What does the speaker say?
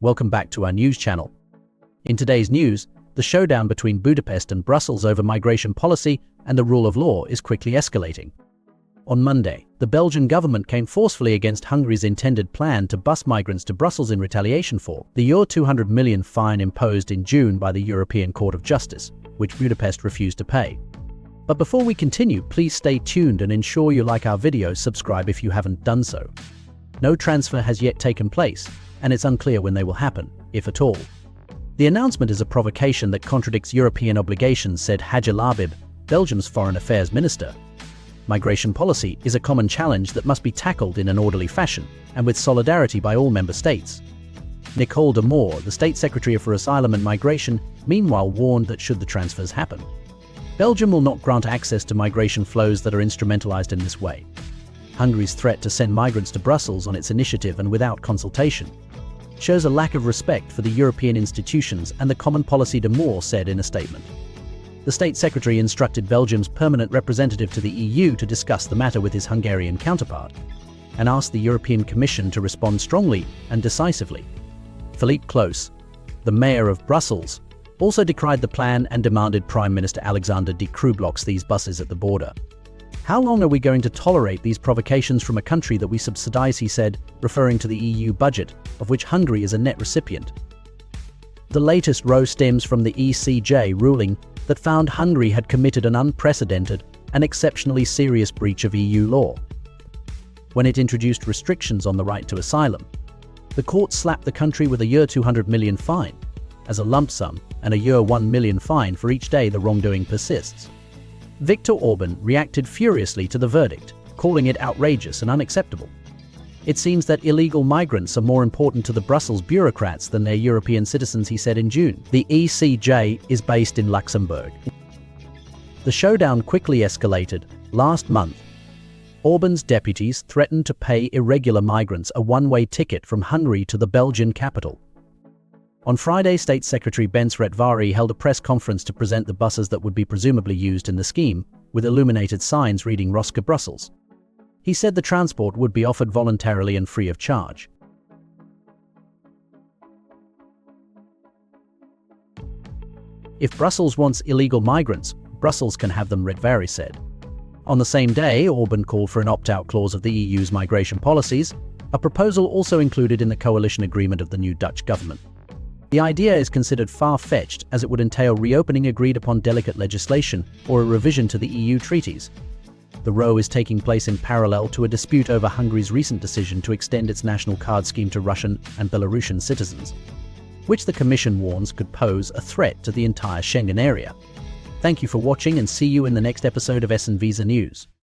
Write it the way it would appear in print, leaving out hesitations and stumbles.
Welcome back to our news channel. In today's news, the showdown between Budapest and Brussels over migration policy and the rule of law is quickly escalating. On Monday, the Belgian government came forcefully against Hungary's intended plan to bus migrants to Brussels in retaliation for the €200 million fine imposed in June by the European Court of Justice, which Budapest refused to pay. But before we continue, please stay tuned and ensure you like our video. Subscribe if you haven't done so. No transfer has yet taken place, and it's unclear when they will happen, if at all. The announcement is a provocation that contradicts European obligations, said Hajji Labib, Belgium's foreign affairs minister. Migration policy is a common challenge that must be tackled in an orderly fashion and with solidarity by all member states. Nicole de Moore, the State Secretary for Asylum and Migration, meanwhile warned that should the transfers happen, Belgium will not grant access to migration flows that are instrumentalized in this way. Hungary's threat to send migrants to Brussels on its initiative and without consultation shows a lack of respect for the European institutions and the common policy, de Moore said in a statement. The State Secretary instructed Belgium's permanent representative to the EU to discuss the matter with his Hungarian counterpart and asked the European Commission to respond strongly and decisively. Philippe Close, the mayor of Brussels, also decried the plan and demanded Prime Minister Alexander De Croo blocks these buses at the border. How long are we going to tolerate these provocations from a country that we subsidize, he said, referring to the EU budget, of which Hungary is a net recipient. The latest row stems from the ECJ ruling that found Hungary had committed an unprecedented and exceptionally serious breach of EU law when it introduced restrictions on the right to asylum. The court slapped the country with a €200 million fine as a lump sum and a €1 million fine for each day the wrongdoing persists. Viktor Orban reacted furiously to the verdict, calling it outrageous and unacceptable. It seems that illegal migrants are more important to the Brussels bureaucrats than their European citizens, he said in June. The ECJ is based in Luxembourg. The showdown quickly escalated. Last month, Orban's deputies threatened to pay irregular migrants a one-way ticket from Hungary to the Belgian capital. On Friday, State Secretary Bence Retvari held a press conference to present the buses that would be presumably used in the scheme, with illuminated signs reading röszke-brussels. He said the transport would be offered voluntarily and free of charge. If Brussels wants illegal migrants, Brussels can have them, Retvari said. On the same day, Orban called for an opt-out clause of the EU's migration policies, a proposal also included in the coalition agreement of the new Dutch government. The idea is considered far-fetched as it would entail reopening agreed-upon delicate legislation or a revision to the EU treaties. The row is taking place in parallel to a dispute over Hungary's recent decision to extend its national card scheme to Russian and Belarusian citizens, which the Commission warns could pose a threat to the entire Schengen area. Thank you for watching and see you in the next episode of SN Visa News.